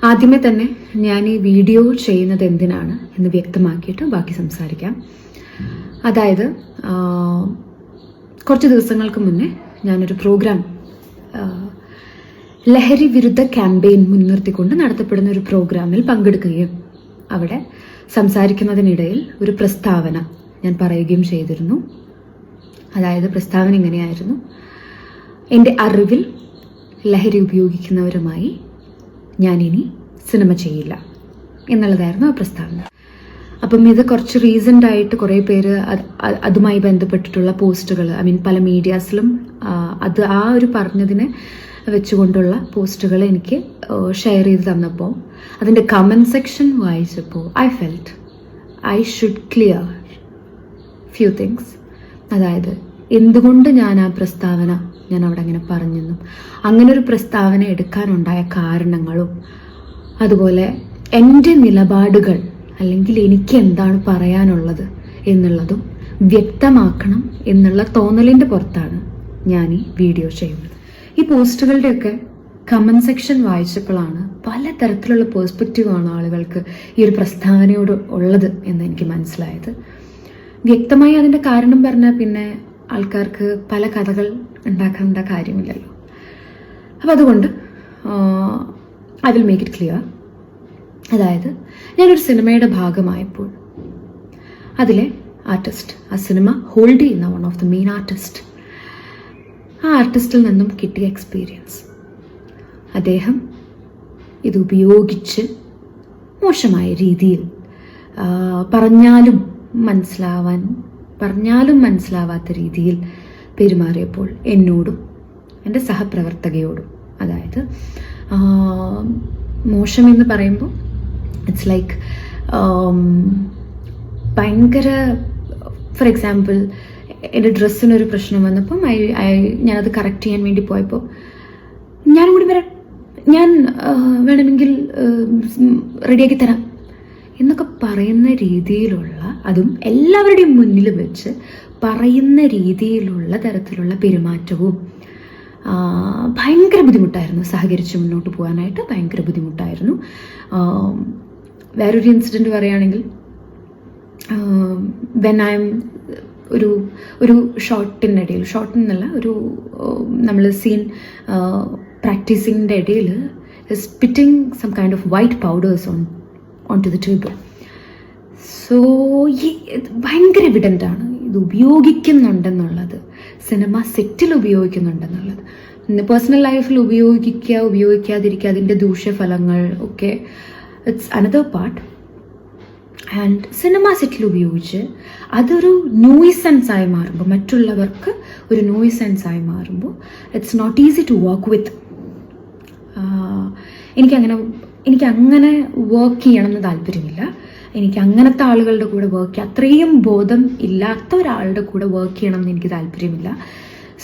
ആദ്യമേ തന്നെ ഞാൻ ഈ വീഡിയോ ചെയ്യുന്നത് എന്തിനാണ് എന്ന് വ്യക്തമാക്കിയിട്ട് ബാക്കി സംസാരിക്കാം. അതായത് കുറച്ച് ദിവസങ്ങൾക്ക് മുന്നേ ഞാനൊരു പ്രോഗ്രാം, ലഹരി വിരുദ്ധ ക്യാമ്പയിൻ മുൻനിർത്തിക്കൊണ്ട് നടത്തപ്പെടുന്ന ഒരു പ്രോഗ്രാമിൽ പങ്കെടുക്കുകയും അവിടെ സംസാരിക്കുന്നതിനിടയിൽ ഒരു പ്രസ്താവന ഞാൻ പറയുകയും ചെയ്തിരുന്നു. അതായത് പ്രസ്താവന ഇങ്ങനെയായിരുന്നു: എൻ്റെ അറിവിൽ ലഹരി ഉപയോഗിക്കുന്നവരുമായി ഞാനിനി സിനിമ ചെയ്യില്ല എന്നുള്ളതായിരുന്നു ആ പ്രസ്താവന. അപ്പം ഇത് കുറച്ച് റീസെൻ്റ് ആയിട്ട് കുറേ പേര് അതുമായി ബന്ധപ്പെട്ടിട്ടുള്ള പോസ്റ്റുകൾ, പല മീഡിയാസിലും അത് ആ ഒരു പറഞ്ഞതിനെ വെച്ചുകൊണ്ടുള്ള പോസ്റ്റുകൾ എനിക്ക് ഷെയർ ചെയ്ത് തന്നപ്പോൾ അതിൻ്റെ കമൻറ്റ് സെക്ഷൻ വായിച്ചപ്പോൾ I felt I should clear few things. അതായത് എന്തുകൊണ്ട് ഞാൻ ആ പ്രസ്താവന ഞാൻ അവിടെ അങ്ങനെ പറഞ്ഞെന്നും അങ്ങനെ ഒരു പ്രസ്താവന എടുക്കാനുണ്ടായ കാരണങ്ങളും അതുപോലെ എൻ്റെ നിലപാടുകൾ അല്ലെങ്കിൽ എനിക്ക് എന്താണ് പറയാനുള്ളത് എന്നുള്ളതും വ്യക്തമാക്കണം എന്നുള്ള തോന്നലിൻ്റെ പുറത്താണ് ഞാൻ ഈ വീഡിയോ ചെയ്യുന്നത്. ഈ പോസ്റ്റുകളുടെയൊക്കെ കമൻറ്റ് സെക്ഷൻ വായിച്ചപ്പോഴാണ് പലതരത്തിലുള്ള പേഴ്സ്പെക്റ്റീവാണ് ആളുകൾക്ക് ഈ ഒരു പ്രസ്താവനയോട് ഉള്ളത് എന്ന് എനിക്ക് മനസ്സിലായത്. വ്യക്തമായി അതിൻ്റെ കാരണം പറഞ്ഞാൽ പിന്നെ ആൾക്കാർക്ക് പല കഥകൾ ഉണ്ടാക്കേണ്ട കാര്യമില്ലല്ലോ. അപ്പം അതുകൊണ്ട് I will make it clear. അതായത് ഞാനൊരു സിനിമയുടെ ഭാഗമായപ്പോൾ അതിലെ ആർട്ടിസ്റ്റ്, ആ സിനിമ ഹോൾഡ് ചെയ്യുന്ന one of the main artist, ആ ആർട്ടിസ്റ്റിൽ നിന്നും കിട്ടിയ എക്സ്പീരിയൻസ്, അദ്ദേഹം ഇത് ഉപയോഗിച്ച് മോശമായ രീതിയിൽ പറഞ്ഞാലും മനസ്സിലാവാത്ത രീതിയിൽ പെരുമാറിയപ്പോൾ എന്നോടും എൻ്റെ സഹപ്രവർത്തകയോടും, അതായത് മോശമെന്ന് പറയുമ്പോൾ ഇറ്റ്സ് ലൈക്ക് ഭയങ്കര, ഫോർ എക്സാമ്പിൾ എൻ്റെ ഡ്രസ്സിനൊരു പ്രശ്നം വന്നപ്പം ഞാനത് കറക്റ്റ് ചെയ്യാൻ വേണ്ടി പോയപ്പോൾ ഞാനും കൂടി വരാം, ഞാൻ വേണമെങ്കിൽ റെഡിയാക്കി തരാം എന്നൊക്കെ പറയുന്ന രീതിയിലുള്ള, അതും എല്ലാവരുടെയും മുന്നിൽ വെച്ച് പറയുന്ന രീതിയിലുള്ള തരത്തിലുള്ള പെരുമാറ്റവും ഭയങ്കര ബുദ്ധിമുട്ടായിരുന്നു. സഹകരിച്ച് മുന്നോട്ട് പോകാനായിട്ട് ഭയങ്കര ബുദ്ധിമുട്ടായിരുന്നു. വേറൊരു ഇൻസിഡൻറ്റ് പറയുകയാണെങ്കിൽ, വെൻ ഐ എം ഒരു ഷോട്ടിനിടയിൽ, ഷോട്ടിനല്ല, ഒരു നമ്മൾ സീൻ പ്രാക്ടീസിങ്ങിൻ്റെ ഇടയിൽ spitting some kind of white powders on to the table. So ഭയങ്കര എവിഡൻ്റാണ് ഇത് ഉപയോഗിക്കുന്നുണ്ടെന്നുള്ളത്, സിനിമ സെറ്റിൽ ഉപയോഗിക്കുന്നുണ്ടെന്നുള്ളത്. പേഴ്സണൽ ലൈഫിൽ ഉപയോഗിക്കാതിരിക്കുക, അതിൻ്റെ ദൂഷ്യഫലങ്ങൾ ഒക്കെ it's another part. And cinema സെറ്റിൽ ഉപയോഗിച്ച് അതൊരു നോയ്സൻസ് ആയി മാറുമ്പോൾ, മറ്റുള്ളവർക്ക് ഒരു നോയ്സൻസ് ആയി മാറുമ്പോൾ it's not easy to work with. എനിക്കങ്ങനെ വർക്ക് ചെയ്യണമെന്ന് താല്പര്യമില്ല. എനിക്ക് അങ്ങനത്തെ ആളുകളുടെ കൂടെ അത്രയും ബോധം ഇല്ലാത്ത ഒരാളുടെ കൂടെ വർക്ക് ചെയ്യണം എന്ന് എനിക്ക് താല്പര്യമില്ല.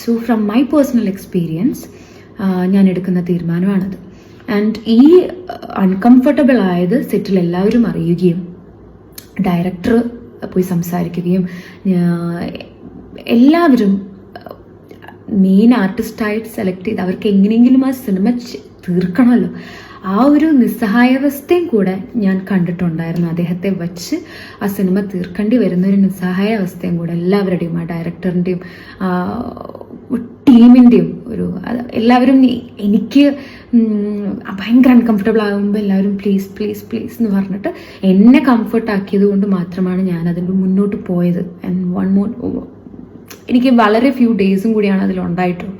So from my personal experience ഞാൻ എടുക്കുന്ന തീരുമാനമാണത്. ആൻഡ് ഈ അൺകംഫർട്ടബിൾ ആയത് സെറ്റിൽ എല്ലാവരും അറിയുകയും ഡയറക്ടർ പോയി സംസാരിക്കുകയും എല്ലാവരും മെയിൻ ആർട്ടിസ്റ്റായിട്ട് സെലക്ട് ചെയ്ത് അവർക്ക് എങ്ങനെയെങ്കിലും ആ സിനിമ തീർക്കണമല്ലോ, ആ ഒരു നിസ്സഹായാവസ്ഥയും കൂടെ ഞാൻ കണ്ടിട്ടുണ്ടായിരുന്നു. അദ്ദേഹത്തെ വച്ച് ആ സിനിമ തീർക്കേണ്ടി വരുന്ന ഒരു നിസ്സഹായാവസ്ഥയും കൂടെ എല്ലാവരുടെയും, ആ ഡയറക്ടറിൻ്റെയും ടീമിൻ്റെയും എല്ലാവരും എനിക്ക് ഭയങ്കര അൺകംഫർട്ടബിൾ ആകുമ്പോൾ എല്ലാവരും പ്ലീസ് പ്ലീസ് പ്ലീസ് എന്ന് പറഞ്ഞിട്ട് എന്നെ കംഫർട്ട് ആക്കിയത് കൊണ്ട് മാത്രമാണ് ഞാൻ അതിൻ്റെ മുന്നോട്ട് പോയത്. ആൻഡ് എനിക്ക് വളരെ ഫ്യൂ ഡേയ്സും കൂടിയാണ് അതിലുണ്ടായിട്ടുള്ളൂ.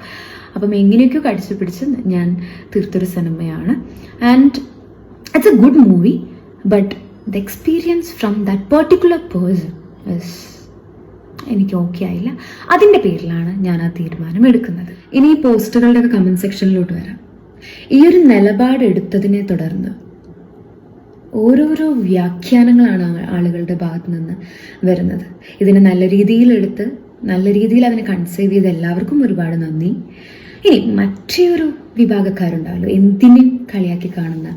അപ്പം എങ്ങനെയൊക്കെയോ കടിച്ചു പിടിച്ച് ഞാൻ തീർത്തൊരു സിനിമയാണ്. And it's A good movie, but the experience from that particular person എനിക്ക് ഓക്കെ ആയില്ല. അതിൻ്റെ പേരിലാണ് ഞാൻ ആ തീരുമാനം എടുക്കുന്നത്. ഇനി ഈ പോസ്റ്റുകളുടെ ഒക്കെ കമൻറ്റ് സെക്ഷനിലോട്ട് വരാം. ഈ ഒരു നിലപാടെടുത്തതിനെ തുടർന്ന് ഓരോരോ വ്യാഖ്യാനങ്ങളാണ് ആളുകളുടെ ഭാഗത്ത് നിന്ന് വരുന്നത്. ഇതിനെ നല്ല രീതിയിലെടുത്ത് നല്ല രീതിയിൽ അതിനെ കൺസീവ് ചെയ്ത് എല്ലാവർക്കും ഒരുപാട് നന്ദി. ഇനി മറ്റൊരു വിഭാഗക്കാരുണ്ടാവല്ലോ, എന്തിനേയും കളിയാക്കി കാണുന്ന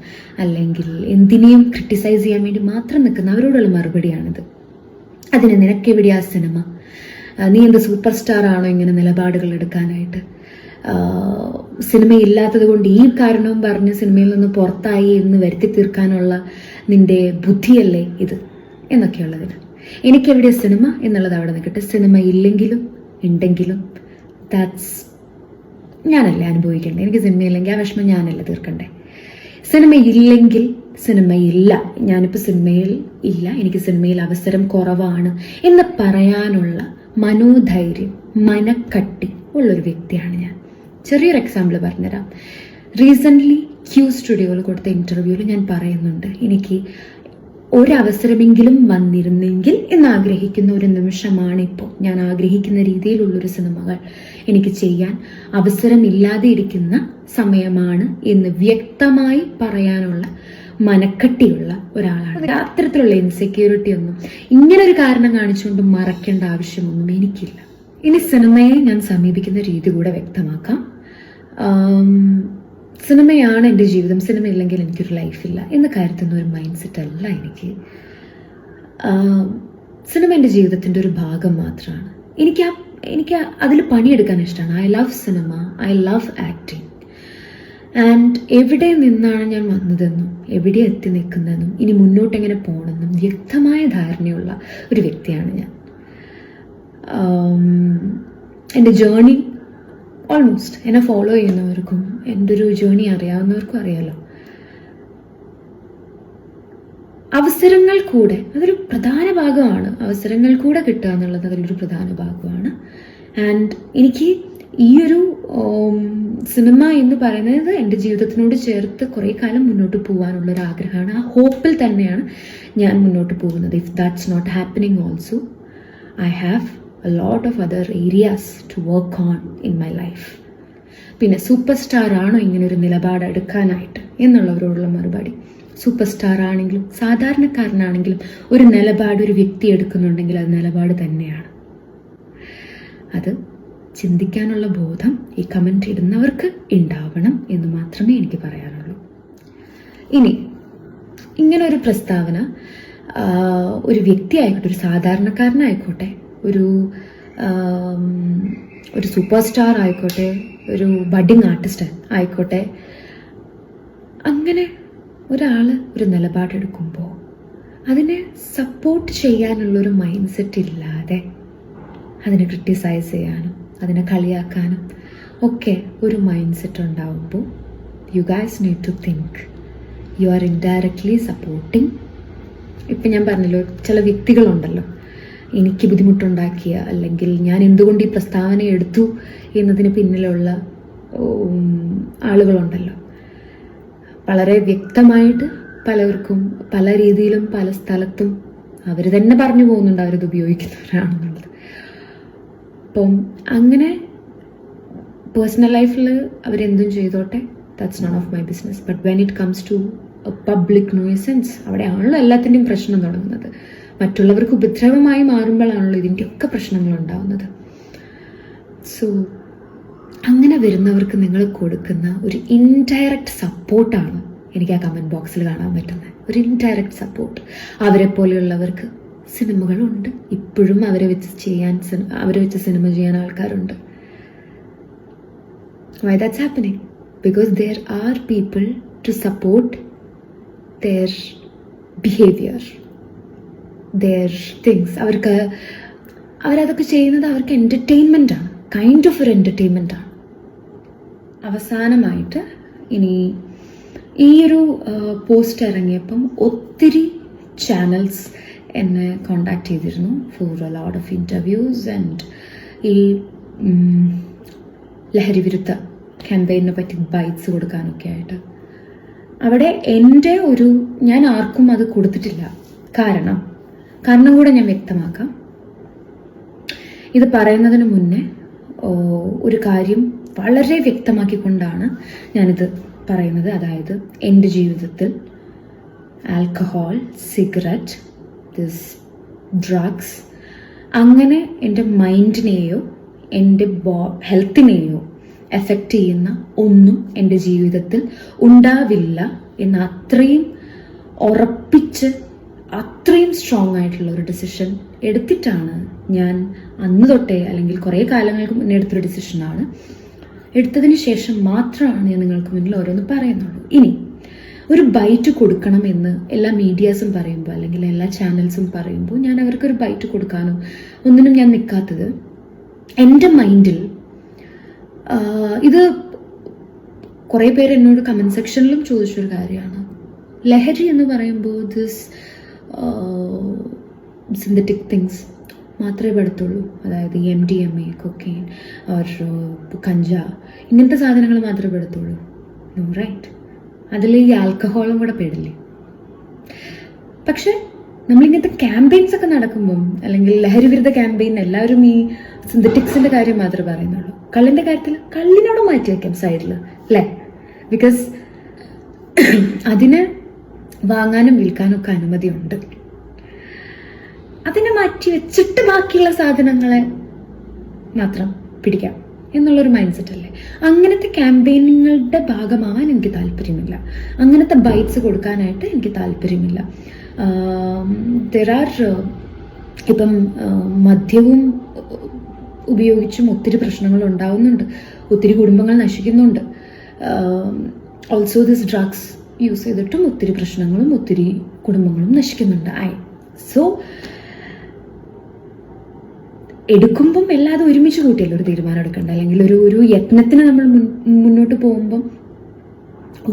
അല്ലെങ്കിൽ എന്തിനേയും ക്രിട്ടിസൈസ് ചെയ്യാൻ വേണ്ടി മാത്രം നിൽക്കുന്ന അവരോടുള്ള മറുപടിയാണിത്. അതിന് നിനക്കെവിടെയാ സിനിമ? നീ എന്ത് സൂപ്പർ സ്റ്റാർ ആണോ ഇങ്ങനെ നിലപാടുകൾ എടുക്കാനായിട്ട്? സിനിമയില്ലാത്തത് കൊണ്ട് ഈ കാരണവും പറഞ്ഞ് സിനിമയിൽ നിന്ന് പുറത്തായി എന്ന് വരുത്തി തീർക്കാനുള്ള നിന്റെ ബുദ്ധിയല്ലേ ഇത് എന്നൊക്കെയുള്ളതിന് എനിക്കെവിടെ സിനിമ എന്നുള്ളത് അവിടെ നിൽക്കട്ടെ. സിനിമ ഇല്ലെങ്കിലും ഉണ്ടെങ്കിലും ദാറ്റ്സ് ഞാനല്ലേ അനുഭവിക്കണ്ടേ. എനിക്ക് സിനിമയില്ലെങ്കിൽ ആ വിഷമം ഞാനല്ലേ തീർക്കണ്ടേ. സിനിമയില്ലെങ്കിൽ സിനിമയില്ല, ഞാനിപ്പോൾ സിനിമയിൽ ഇല്ല, എനിക്ക് സിനിമയിൽ അവസരം കുറവാണ് എന്ന് പറയാനുള്ള മനോധൈര്യം, മനക്കട്ടി ഉള്ളൊരു വ്യക്തിയാണ് ഞാൻ. ചെറിയൊരു എക്സാമ്പിൾ പറഞ്ഞുതരാം. റീസെൻ്റ്ലി ക്യൂ സ്റ്റുഡിയോയിൽ കൊടുത്ത ഇൻ്റർവ്യൂവിൽ ഞാൻ പറയുന്നുണ്ട്, എനിക്ക് ഒരവസരമെങ്കിലും വന്നിരുന്നെങ്കിൽ എന്നാഗ്രഹിക്കുന്ന ഒരു നിമിഷമാണ് ഇപ്പോൾ. ഞാൻ ആഗ്രഹിക്കുന്ന രീതിയിലുള്ളൊരു സിനിമകൾ എനിക്ക് ചെയ്യാൻ അവസരമില്ലാതെ ഇരിക്കുന്ന സമയമാണ് എന്ന് വ്യക്തമായി പറയാനുള്ള മനക്കട്ടിയുള്ള ഒരാളാണ്. അത്തരത്തിലുള്ള ഇൻസെക്യൂരിറ്റി ഒന്നും ഇങ്ങനൊരു കാരണം കാണിച്ചുകൊണ്ട് മറക്കേണ്ട ആവശ്യമൊന്നും എനിക്കില്ല. ഇനി സിനിമയെ ഞാൻ സമീപിക്കുന്ന രീതി കൂടെ വ്യക്തമാക്കാം. സിനിമയാണ് എൻ്റെ ജീവിതം, സിനിമ ഇല്ലെങ്കിൽ എനിക്കൊരു ലൈഫില്ല എന്ന് കരുതുന്ന ഒരു മൈൻഡ് സെറ്റ് അല്ല എനിക്ക്. സിനിമ എൻ്റെ ജീവിതത്തിൻ്റെ ഒരു ഭാഗം മാത്രമാണ്. എനിക്ക് അതിൽ പണിയെടുക്കാൻ ഇഷ്ടമാണ്. I love cinema, I love acting. And എവിടെ നിന്നാണ് ഞാൻ വന്നതെന്നും എവിടെ എത്തി നിൽക്കുന്നതെന്നും ഇനി മുന്നോട്ട് എങ്ങനെ പോകണമെന്നും വ്യക്തമായ ധാരണയുള്ള ഒരു വ്യക്തിയാണ് ഞാൻ. എൻ്റെ ജേർണി ഓൾമോസ്റ്റ് എന്നെ ഫോളോ ചെയ്യുന്നവർക്കും എൻ്റെ ഒരു ജേർണി അറിയാവുന്നവർക്കും അറിയാലോ. അവസരങ്ങൾ കൂടെ അതൊരു പ്രധാന ഭാഗമാണ്. അവസരങ്ങൾ കൂടെ കിട്ടുക എന്നുള്ളത് അതിലൊരു പ്രധാന ഭാഗമാണ്. ആൻഡ് എനിക്ക് ഈ ഒരു സിനിമ എന്ന് പറയുന്നത് എൻ്റെ ജീവിതത്തിനോട് ചേർത്ത് കുറേ കാലം മുന്നോട്ട് പോകാനുള്ള ഒരു ആഗ്രഹമാണ്. ആ ഹോപ്പിൽ തന്നെയാണ് ഞാൻ മുന്നോട്ട് പോകുന്നത്. If that's not happening also I have a lot of other areas to work on in my life. പിന്നെ സൂപ്പർ സ്റ്റാർ ആണോ ഇങ്ങനെ ഒരു നിലപാട് എടുക്കാനായിട്ട് എന്നുള്ളവരോടുള്ള മറുപടി, സൂപ്പർ സ്റ്റാർ ആണെങ്കിലും സാധാരണക്കാരനാണെങ്കിലും ഒരു നിലപാട് ഒരു വ്യക്തി എടുക്കുന്നുണ്ടെങ്കിൽ അത് നിലപാട് തന്നെയാണ്. അത് ചിന്തിക്കാനുള്ള ബോധം ഈ കമൻറ്റ് ഇടുന്നവർക്ക് ഉണ്ടാവണം എന്ന് മാത്രമേ എനിക്ക് പറയാനുള്ളൂ. ഇനി ഇങ്ങനെ ഒരു പ്രസ്താവന ഒരു വ്യക്തി ആയിക്കോട്ടെ, ഒരു സാധാരണക്കാരനായിക്കോട്ടെ, ഒരു സൂപ്പർ സ്റ്റാർ ആയിക്കോട്ടെ, ഒരു ബഡിങ് ആർട്ടിസ്റ്റ് ആയിക്കോട്ടെ, അങ്ങനെ ഒരാൾ ഒരു നിലപാടെടുക്കുമ്പോൾ അതിനെ സപ്പോർട്ട് ചെയ്യാനുള്ളൊരു മൈൻഡ് സെറ്റ് ഇല്ലാതെ അതിനെ ക്രിട്ടിസൈസ് ചെയ്യാനും അതിനെ കളിയാക്കാനും ഒക്കെ ഒരു മൈൻഡ് സെറ്റ് ഉണ്ടാവുമ്പോൾ you guys need to think you are indirectly supporting. ഇപ്പം ഞാൻ പറഞ്ഞല്ലോ, ചില വ്യക്തികളുണ്ടല്ലോ എനിക്ക് ബുദ്ധിമുട്ടുണ്ടാക്കിയ, അല്ലെങ്കിൽ ഞാൻ എന്തുകൊണ്ട് ഈ പ്രസ്താവന എടുത്തു എന്നതിന് പിന്നിലുള്ള ആളുകളുണ്ടല്ലോ. വളരെ വ്യക്തമായിട്ട് പലർക്കും പല രീതിയിലും പല സ്ഥലത്തും അവർ തന്നെ പറഞ്ഞു പോകുന്നുണ്ട് അവരത് ഉപയോഗിക്കുന്നവരാണെന്നുള്ളത്. അപ്പം അങ്ങനെ പേഴ്സണൽ ലൈഫിൽ അവരെന്തും ചെയ്തോട്ടെ, that's not of my business. But when it comes to public nuisance, അവിടെയാണല്ലോ എല്ലാത്തിൻ്റെയും പ്രശ്നം തുടങ്ങുന്നത്. മറ്റുള്ളവർക്ക് ഉപദ്രവമായി മാറുമ്പോഴാണല്ലോ ഇതിൻ്റെയൊക്കെ പ്രശ്നങ്ങൾ ഉണ്ടാവുന്നത്. സോ അങ്ങനെ വരുന്നവർക്ക് നിങ്ങൾ കൊടുക്കുന്ന ഒരു ഇൻഡയറക്റ്റ് സപ്പോർട്ടാണ് എനിക്ക് ആ കമൻറ്റ് ബോക്സിൽ കാണാൻ പറ്റുന്നത്. ഒരു ഇൻഡയറക്റ്റ് സപ്പോർട്ട്. അവരെ പോലെയുള്ളവർക്ക് സിനിമകളുണ്ട്, ഇപ്പോഴും അവരെ വെച്ച് സിനിമ ചെയ്യാൻ ആൾക്കാരുണ്ട്. Why that's happening? Because there are people to support their behaviour, their things. അവരതൊക്കെ ചെയ്യുന്നത് അവർക്ക് എൻ്റർടൈൻമെൻറ്റാണ്, കൈൻഡ് ഓഫ് ഒരു എൻ്റർടൈൻമെൻറ്റാണ്. അവസാനമായിട്ട് ഇനി ഈ ഒരു പോസ്റ്റ് ഇറങ്ങിയപ്പം ഒത്തിരി ചാനൽസ് എന്നെ കോണ്ടാക്ട് ചെയ്തിരുന്നു for a lot of interviews and ഈ ലഹരി വിരുദ്ധ ക്യാമ്പയിനെ പറ്റി ബൈറ്റ്സ് കൊടുക്കാനൊക്കെ ആയിട്ട്. അവിടെ ഞാൻ ആർക്കും അത് കൊടുത്തിട്ടില്ല. കാരണം കൂടെ ഞാൻ വ്യക്തമാക്കാം. ഇത് പറയുന്നതിന് മുന്നേ ഒരു കാര്യം വളരെ വ്യക്തമാക്കിക്കൊണ്ടാണ് ഞാനിത് പറയുന്നത്. അതായത് എൻ്റെ ജീവിതത്തിൽ ആൽക്കഹോൾ, സിഗരറ്റ്, ഡ്രഗ്സ് അങ്ങനെ എൻ്റെ മൈൻഡിനെയോ എൻ്റെ ഹെൽത്തിനെയോ എഫക്റ്റ് ചെയ്യുന്ന ഒന്നും എൻ്റെ ജീവിതത്തിൽ ഉണ്ടാവില്ല എന്ന് അത്രയും ഉറപ്പിച്ച് അത്രയും സ്ട്രോങ് ആയിട്ടുള്ള ഒരു ഡിസിഷൻ എടുത്തിട്ടാണ് ഞാൻ അന്ന് തൊട്ടേ, അല്ലെങ്കിൽ കുറേ കാലങ്ങൾക്ക് മുന്നേ എടുത്തൊരു ഡിസിഷനാണ് എടുത്തതിന് ശേഷം മാത്രമാണ് ഞാൻ നിങ്ങൾക്ക് മുന്നിൽ ഓരോന്ന് പറയുന്നുള്ളൂ. ഇനി ഒരു ബൈറ്റ് കൊടുക്കണമെന്ന് എല്ലാ മീഡിയാസും പറയുമ്പോൾ അല്ലെങ്കിൽ എല്ലാ ചാനൽസും പറയുമ്പോൾ ഞാൻ അവർക്കൊരു ബൈറ്റ് കൊടുക്കാനോ ഒന്നിനും ഞാൻ നിൽക്കാത്തത്, എൻ്റെ മൈൻഡിൽ ഇത് കുറേ പേര് എന്നോട് കമൻറ്റ് സെക്ഷനിലും ചോദിച്ചൊരു കാര്യമാണ്. ലഹരി എന്ന് പറയുമ്പോൾ ദിസ് സിന്തറ്റിക് തിങ്സ് മാത്രമേ പെടുത്തുള്ളൂ. അതായത് MDMA, കൊക്കെയിൻ, കഞ്ച, ഇങ്ങനത്തെ സാധനങ്ങൾ മാത്രമേ പെടുത്തുള്ളൂ. No, right? അതിൽ ഈ ആൽക്കഹോളും കൂടെ പെടില്ലേ? പക്ഷെ നമ്മളിങ്ങനത്തെ ക്യാമ്പയിൻസ് ഒക്കെ നടക്കുമ്പം, അല്ലെങ്കിൽ ലഹരി വിരുദ്ധ ക്യാമ്പയിൻ, എല്ലാവരും ഈ സിന്തറ്റിക്സിന്റെ കാര്യം മാത്രമേ പറയുന്നുള്ളൂ. കള്ളിന്റെ കാര്യത്തിൽ കള്ളിനോട് മാറ്റി വയ്ക്കാം സൈഡിൽ, അല്ലേ? ബിക്കോസ് അതിന് വാങ്ങാനും വിൽക്കാനും ഒക്കെ അനുമതിയുണ്ട്. അതിനെ മാറ്റി വെച്ചിട്ട് ബാക്കിയുള്ള സാധനങ്ങളെ മാത്രം പിടിക്കാം എന്നുള്ളൊരു മൈൻഡ് സെറ്റ് അല്ലേ? അങ്ങനത്തെ ക്യാമ്പയിനുകളുടെ ഭാഗമാവാൻ എനിക്ക് താല്പര്യമില്ല. അങ്ങനത്തെ ബൈറ്റ്സ് കൊടുക്കാനായിട്ട് എനിക്ക് താല്പര്യമില്ല. ഇപ്പം മദ്യവും ഉപയോഗിച്ചും ഒത്തിരി പ്രശ്നങ്ങൾ ഉണ്ടാവുന്നുണ്ട്, ഒത്തിരി കുടുംബങ്ങൾ നശിക്കുന്നുണ്ട്. ഓൾസോ ദിസ് ഡ്രഗ്സ് യൂസ് ചെയ്തിട്ടും ഒത്തിരി പ്രശ്നങ്ങളും ഒത്തിരി കുടുംബങ്ങളും നശിക്കുന്നുണ്ട്. സോ എടുക്കുമ്പം എല്ലാതും ഒരുമിച്ച് കൂട്ടിയല്ലോ ഒരു തീരുമാനം എടുക്കേണ്ട, അല്ലെങ്കിൽ ഒരു യത്നത്തിന് നമ്മൾ മുന്നോട്ട് പോകുമ്പം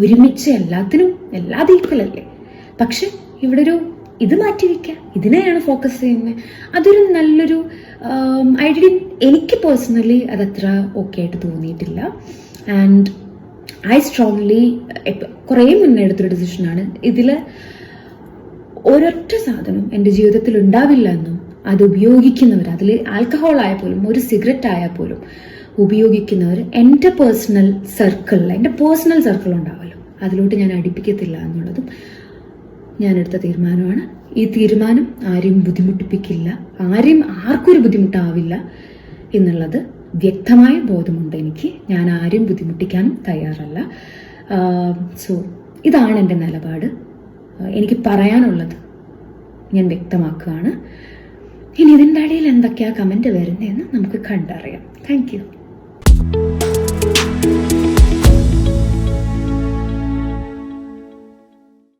ഒരുമിച്ച് എല്ലാതും ഈക്വൽ അല്ലേ? പക്ഷെ ഇവിടെ ഇത് മാറ്റി വയ്ക്കുക, ഇതിനെയാണ് ഫോക്കസ് ചെയ്യുന്നത്. അതൊരു നല്ലൊരു എനിക്ക് പേഴ്സണലി അതത്ര ഓക്കെ ആയിട്ട് തോന്നിയിട്ടില്ല. ആൻഡ് ഐ സ്ട്രോങ്ലി കുറേ മുന്നേ എടുത്തൊരു ഡിസിഷനാണ്. ഇതിൽ ഒരൊറ്റ സാധനം എൻ്റെ ജീവിതത്തിൽ ഉണ്ടാവില്ല എന്നും അത് ഉപയോഗിക്കുന്നവർ, അതിൽ ആൽക്കഹോൾ ആയാൽ പോലും ഒരു സിഗരറ്റ് ആയാൽ പോലും ഉപയോഗിക്കുന്നവർ എൻ്റെ പേഴ്സണൽ സർക്കിൾ ഉണ്ടാവുമല്ലോ, അതിലോട്ട് ഞാൻ അടുപ്പിക്കത്തില്ല എന്നുള്ളതും ഞാനെടുത്ത തീരുമാനമാണ്. ഈ തീരുമാനം ആരെയും ബുദ്ധിമുട്ടിപ്പിക്കില്ല, ആർക്കും ഒരു ബുദ്ധിമുട്ടാവില്ല എന്നുള്ളത് വ്യക്തമായ ബോധമുണ്ട് എനിക്ക്. ഞാൻ ആരെയും ബുദ്ധിമുട്ടിക്കാനും തയ്യാറല്ല. സോ ഇതാണ് എൻ്റെ നിലപാട്. എനിക്ക് പറയാനുള്ളത് ഞാൻ വ്യക്തമാക്കുകയാണ്. ഇനി ഇതിൻ്റെ ഇടയിൽ എന്തൊക്കെയാണ് കമൻറ്റ് വരുന്നതെന്ന് നമുക്ക് കണ്ടറിയാം. Thank you.